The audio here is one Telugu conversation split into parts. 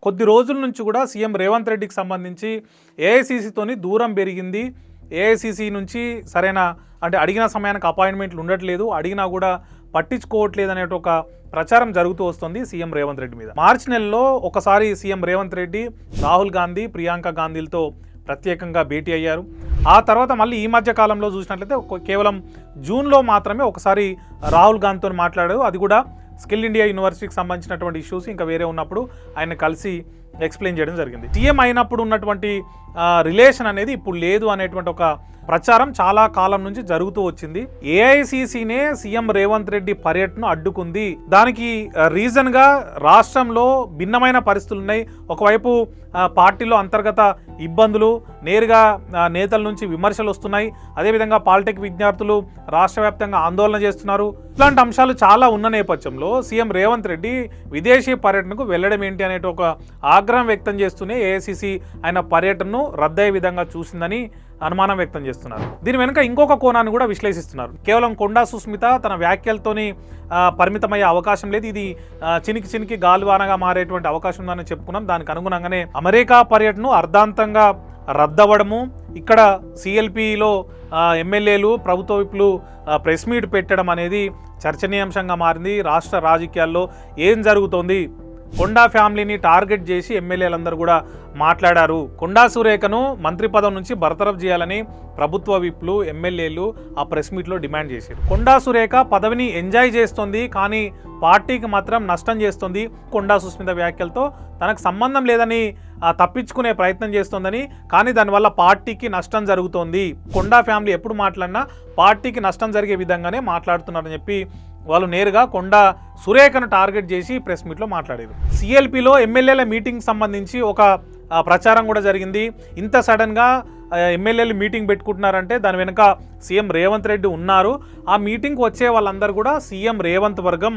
కొద్ది రోజుల నుంచి కూడా సీఎం రేవంత్ రెడ్డికి సంబంధించి ఏఐసీసీతోని దూరం పెరిగింది. ఏఐసీసీ నుంచి సరైన అంటే అడిగిన సమయానికి అపాయింట్మెంట్లు ఉండట్లేదు, అడిగినా కూడా పట్టించుకోవట్లేదు అనే ఒక ప్రచారం జరుగుతూ వస్తుంది సీఎం రేవంత్ రెడ్డి మీద. మార్చి నెలలో ఒకసారి సీఎం రేవంత్ రెడ్డి రాహుల్ గాంధీ, ప్రియాంక గాంధీలతో ప్రత్యేకంగా భేటీ అయ్యారు. ఆ తర్వాత మళ్ళీ ఈ మధ్య కాలంలో చూసినట్లయితే కేవలం జూన్లో మాత్రమే ఒకసారి రాహుల్ గాంధీతో మాట్లాడారు. అది కూడా స్కిల్ ఇండియా యూనివర్సిటీకి సంబంధించినటువంటి ఇష్యూస్ ఇంకా వేరే ఉన్నప్పుడు ఆయన కలిసి ఎక్స్ప్లెయిన్ చేయడం జరిగింది. సీఎం అయినప్పుడు ఉన్నటువంటి రిలేషన్ అనేది ఇప్పుడు లేదు అనేటువంటి ఒక ప్రచారం చాలా కాలం నుంచి జరుగుతూ వచ్చింది. ఏఐసీసీనే సీఎం రేవంత్ రెడ్డి పర్యటన అడ్డుకుంది. దానికి రీజన్గా రాష్ట్రంలో భిన్నమైన పరిస్థితులు ఉన్నాయి. ఒకవైపు పార్టీలో అంతర్గత ఇబ్బందులు, నేరుగా నేతల నుంచి విమర్శలు వస్తున్నాయి. అదేవిధంగా పాలిటెక్ విద్యార్థులు రాష్ట్ర వ్యాప్తంగా ఆందోళన చేస్తున్నారు. ఇలాంటి అంశాలు చాలా ఉన్న నేపథ్యంలో సీఎం రేవంత్ రెడ్డి విదేశీ పర్యటనకు వెళ్లడం ఏంటి అనే ఒక ఆగ్రహం వ్యక్తం చేస్తూనే ఏఐసీసీ ఆయన పర్యటనను రద్దయ్యే విధంగా చూసిందని అనుమానం వ్యక్తం చేస్తున్నారు. దీని వెనుక ఇంకొక కోణాన్ని కూడా విశ్లేషిస్తున్నారు. కేవలం కొండా సుస్మిత తన వ్యాఖ్యలతోని పరిమితమయ్యే అవకాశం లేదు. ఇది చినికి చినికి గాలివానగా మారేటువంటి అవకాశం ఉందని చెప్పుకున్నాం. దానికి అనుగుణంగానే అమెరికా పర్యటనను అర్ధాంతంగా రద్దవడము, ఇక్కడ సిఎల్పిలో ఎమ్మెల్యేలు, ప్రభుత్వ విప్లు ప్రెస్ మీట్ పెట్టడం అనేది చర్చనీయాంశంగా మారింది. రాష్ట్ర రాజకీయాల్లో ఏం జరుగుతోంది? కొండా ఫ్యామిలీని టార్గెట్ చేసి ఎమ్మెల్యేలందరూ కూడా మాట్లాడారు. కొండా సురేఖను మంత్రి పదం నుంచి బర్తరఫ్ చేయాలని ప్రభుత్వ విప్లు, ఎమ్మెల్యేలు ఆ ప్రెస్ మీట్లో డిమాండ్ చేశారు. కొండా సురేఖ పదవిని ఎంజాయ్ చేస్తుంది, కానీ పార్టీకి మాత్రం నష్టం చేస్తుంది. కొండా సుస్మిత వ్యాఖ్యలతో తనకు సంబంధం లేదని తప్పించుకునే ప్రయత్నం చేస్తోందని, కానీ దానివల్ల పార్టీకి నష్టం జరుగుతోంది. కొండా ఫ్యామిలీ ఎప్పుడు మాట్లాడినా పార్టీకి నష్టం జరిగే విధంగానే మాట్లాడుతున్నారని చెప్పి వాళ్ళు నేరుగా కొండా సురేఖను టార్గెట్ చేసి ప్రెస్ మీట్లో మాట్లాడారు. సిఎల్పిలో ఎమ్మెల్యేల మీటింగ్ సంబంధించి ఒక ప్రచారం కూడా జరిగింది. ఇంత సడన్గా ఎమ్మెల్యేలు మీటింగ్ పెట్టుకుంటున్నారంటే దాని వెనుక సీఎం రేవంత్ రెడ్డి ఉన్నారు. ఆ మీటింగ్కి వచ్చే వాళ్ళందరూ కూడా సీఎం రేవంత్ వర్గం,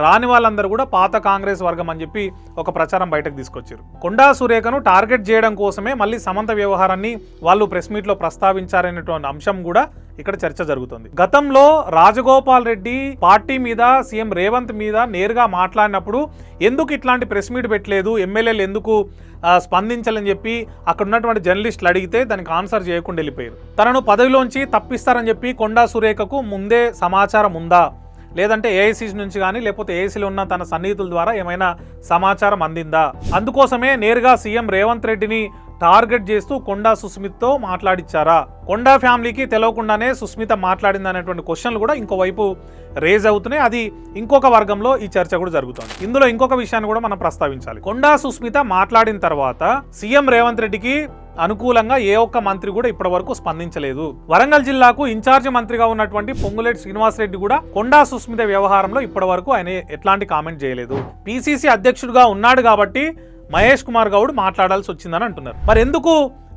రాని వాళ్ళందరూ కూడా పాత కాంగ్రెస్ వర్గం అని చెప్పి ఒక ప్రచారం బయటకు తీసుకొచ్చారు. కొండా సురేఖను టార్గెట్ చేయడం కోసమే మళ్ళీ సమంత వ్యవహారాన్ని వాళ్ళు ప్రెస్ మీట్లో ప్రస్తావించారనేటువంటి అంశం కూడా ఇక్కడ చర్చ జరుగుతుంది. గతంలో రాజగోపాల్ రెడ్డి పార్టీ మీద, సీఎం రేవంత్ మీద నేరుగా మాట్లాడినప్పుడు ఎందుకు ఇట్లాంటి ప్రెస్ మీట్ పెట్టలేదు, ఎమ్మెల్యేలు ఎందుకు స్పందించాలని చెప్పి అక్కడ ఉన్నటువంటి జర్నలిస్టులు అడిగితే దానికి ఆన్సర్ చేయకుండా వెళ్ళిపోయారు. తనను పదవిలోంచి తప్పిస్తారని చెప్పి కొండా సురేఖకు ముందే సమాచారం ఉందా, లేదంటే ఏఐసీసీ నుంచి కానీ లేకపోతే ఏఐసీలో ఉన్న తన సన్నిహితుల ద్వారా ఏమైనా సమాచారం అందిందా? అందుకోసమే నేరుగా సీఎం రేవంత్ రెడ్డిని టార్గెట్ చేస్తూ కొండా సుస్మితతో మాట్లాడిచ్చారా? కొండా ఫ్యామిలీకి తెలియకుండానే సుస్మిత మాట్లాడింది అనేటువంటి క్వశ్చన్లు కూడా ఇంకోవైపు రేజ్ అవుతున్నాయి. అది ఇంకొక వర్గంలో ఈ చర్చ కూడా జరుగుతుంది. ఇందులో ఇంకొక విషయాన్ని కూడా మనం ప్రస్తావించాలి. కొండా సుస్మిత మాట్లాడిన తర్వాత సీఎం రేవంత్ రెడ్డికి అనుకూలంగా ఏ ఒక్క మంత్రి కూడా ఇప్పటి వరకు స్పందించలేదు. వరంగల్ జిల్లాకు ఇన్ఛార్జి మంత్రిగా ఉన్నటువంటి పొంగులేటి శ్రీనివాసరెడ్డి కూడా కొండా సుస్మిత వ్యవహారంలో ఇప్పటి వరకు ఆయన ఎట్లాంటి కామెంట్ చేయలేదు. పిసిసి అధ్యక్షుడిగా ఉన్నాడు కాబట్టి మహేష్ కుమార్ గౌడ్ మాట్లాడాల్సి వచ్చిందని అంటున్నారు. మరి ఎందుకు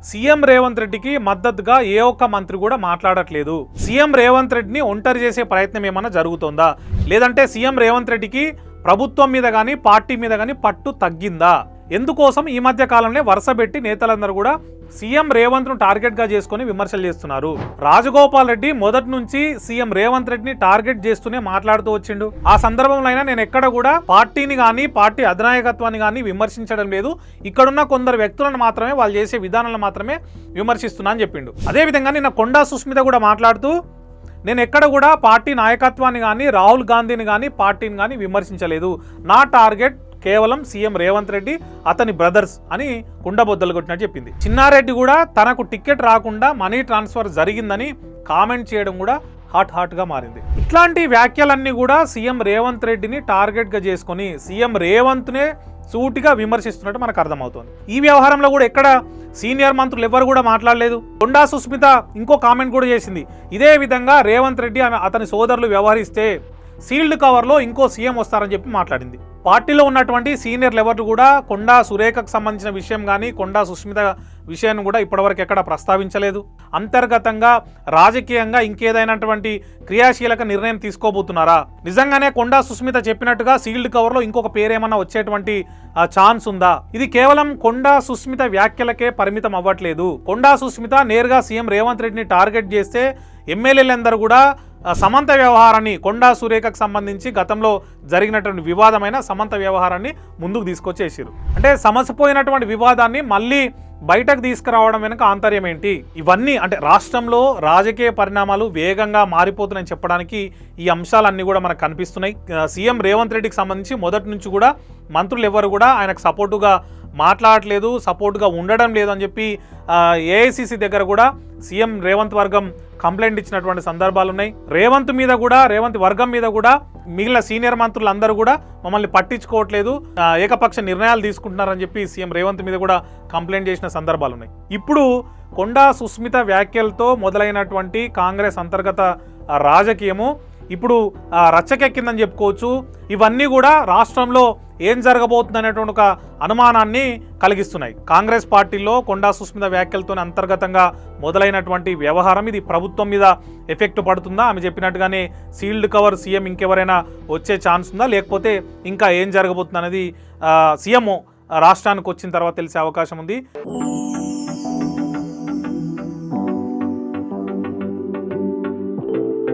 సీఎం రేవంత్ రెడ్డికి మద్దతుగా ఏ ఒక్క మంత్రి కూడా మాట్లాడట్లేదు? సీఎం రేవంత్ రెడ్డిని ఒంటరి చేసే ప్రయత్నం ఏమన్నా జరుగుతుందా, లేదంటే సీఎం రేవంత్ రెడ్డికి ప్రభుత్వం మీద కానీ పార్టీ మీద కానీ పట్టు తగ్గిందా? ఎందుకోసం ఈ మధ్య కాలంలో వరుసపెట్టి నేతలందరూ కూడా సీఎం రేవంత్ ను టార్గెట్ గా చేసుకుని విమర్శలు చేస్తున్నారు. రాజగోపాల్ రెడ్డి మొదటి నుంచి సీఎం రేవంత్ రెడ్డిని టార్గెట్ చేస్తూనే మాట్లాడుతూ వచ్చిండు. ఆ సందర్భంలో అయినా నేను ఎక్కడ కూడా పార్టీని కానీ పార్టీ అధినాయకత్వాన్ని కానీ విమర్శించడం లేదు, ఇక్కడున్న కొందరు వ్యక్తులను మాత్రమే, వాళ్ళు చేసే విధానాలను మాత్రమే విమర్శిస్తున్నా అని చెప్పిండు. అదేవిధంగా నిన్న కొండా సుస్మిత కూడా మాట్లాడుతూ నేను ఎక్కడ కూడా పార్టీ నాయకత్వాన్ని కానీ రాహుల్ గాంధీని కానీ పార్టీని కానీ విమర్శించలేదు, నా టార్గెట్ కేవలం సీఎం రేవంత్ రెడ్డి, అతని బ్రదర్స్ అని కుండబొద్దలు కొట్టినట్టు చెప్పింది. చిన్నారెడ్డి కూడా తనకు టికెట్ రాకుండా మనీ ట్రాన్స్ఫర్ జరిగిందని కామెంట్ చేయడం కూడా హాట్ గా మారింది. ఇట్లాంటి వ్యాఖ్యలన్నీ కూడా సీఎం రేవంత్ రెడ్డిని టార్గెట్ గా చేసుకుని సీఎం రేవంత్ నే సూటిగా విమర్శిస్తున్నట్టు మనకు అర్థమవుతోంది. ఈ వ్యవహారంలో కూడా ఎక్కడ సీనియర్ మంత్రులు ఎవరు కూడా మాట్లాడలేదు. కొండా సుస్మిత ఇంకో కామెంట్ కూడా చేసింది. ఇదే విధంగా రేవంత్ రెడ్డి అతని సోదరులు వ్యవహరిస్తే సీల్డ్ కవర్లో ఇంకో సీఎం వస్తారని చెప్పి మాట్లాడింది. పార్టీలో ఉన్నటువంటి సీనియర్లు ఎవరు కూడా కొండా సురేఖకు సంబంధించిన విషయం కానీ కొండా సుస్మిత విషయాన్ని కూడా ఇప్పటివరకు ఎక్కడ ప్రస్తావించలేదు. అంతర్గతంగా రాజకీయంగా ఇంకేదైనటువంటి క్రియాశీలక నిర్ణయం తీసుకోబోతున్నారా? నిజంగానే కొండా సుస్మిత చెప్పినట్టుగా సీల్డ్ కవర్లో ఇంకొక పేరేమన్నా వచ్చేటువంటి ఛాన్స్ ఉందా? ఇది కేవలం కొండా సుస్మిత వ్యాఖ్యలకే పరిమితం అవ్వట్లేదు. కొండా సుస్మిత నేరుగా సీఎం రేవంత్ రెడ్డిని టార్గెట్ చేస్తే ఎమ్మెల్యేలందరూ కూడా సమంత వ్యవహారాన్ని, కొండా సురేఖకు సంబంధించి గతంలో జరిగినటువంటి వివాదమైన సమంత వ్యవహారాన్ని ముందుకు తీసుకొచ్చేసారు. అంటే సమసిపోయినటువంటి వివాదాన్ని మళ్ళీ బయటకు తీసుకురావడం వెనుక ఆంతర్యం ఏంటి? ఇవన్నీ అంటే రాష్ట్రంలో రాజకీయ పరిణామాలు వేగంగా మారిపోతున్నాయని చెప్పడానికి ఈ అంశాలన్నీ కూడా మనకు కనిపిస్తున్నాయి. సీఎం రేవంత్ రెడ్డికి సంబంధించి మొదటి నుంచి కూడా మంత్రులు ఎవరు కూడా ఆయనకు సపోర్టుగా మాట్లాడట్లేదు, సపోర్టుగా ఉండడం లేదు అని చెప్పి ఏఐసిసి దగ్గర కూడా సీఎం రేవంత్ వర్గం కంప్లైంట్ ఇచ్చినటువంటి సందర్భాలు ఉన్నాయి. రేవంత్ వర్గం మీద కూడా మిగిలిన సీనియర్ మంత్రులందరూ కూడా మమ్మల్ని పట్టించుకోవట్లేదు, ఏకపక్ష నిర్ణయాలు తీసుకుంటున్నారని చెప్పి సీఎం రేవంత్ మీద కూడా కంప్లైంట్ చేసిన సందర్భాలు ఉన్నాయి. ఇప్పుడు కొండా సుస్మిత వ్యాఖ్యలతో మొదలైనటువంటి కాంగ్రెస్ అంతర్గత రాజకీయము ఇప్పుడు రచ్చకెక్కిందని చెప్పుకోవచ్చు. ఇవన్నీ కూడా రాష్ట్రంలో ఏం జరగబోతుంది అనేటువంటి ఒక అనుమానాన్ని కలిగిస్తున్నాయి. కాంగ్రెస్ పార్టీలో కొండా సుస్మిత వ్యాఖ్యలతో అంతర్గతంగా మొదలైనటువంటి వ్యవహారం ఇది ప్రభుత్వం మీద ఎఫెక్ట్ పడుతుందా? ఆమె చెప్పినట్టుగానే సీల్డ్ కవర్ సీఎం ఇంకెవరైనా వచ్చే ఛాన్స్ ఉందా, లేకపోతే ఇంకా ఏం జరగబోతుంది అనేది సీఎం రాష్ట్రానికి వచ్చిన తర్వాత తెలిసే అవకాశం ఉంది.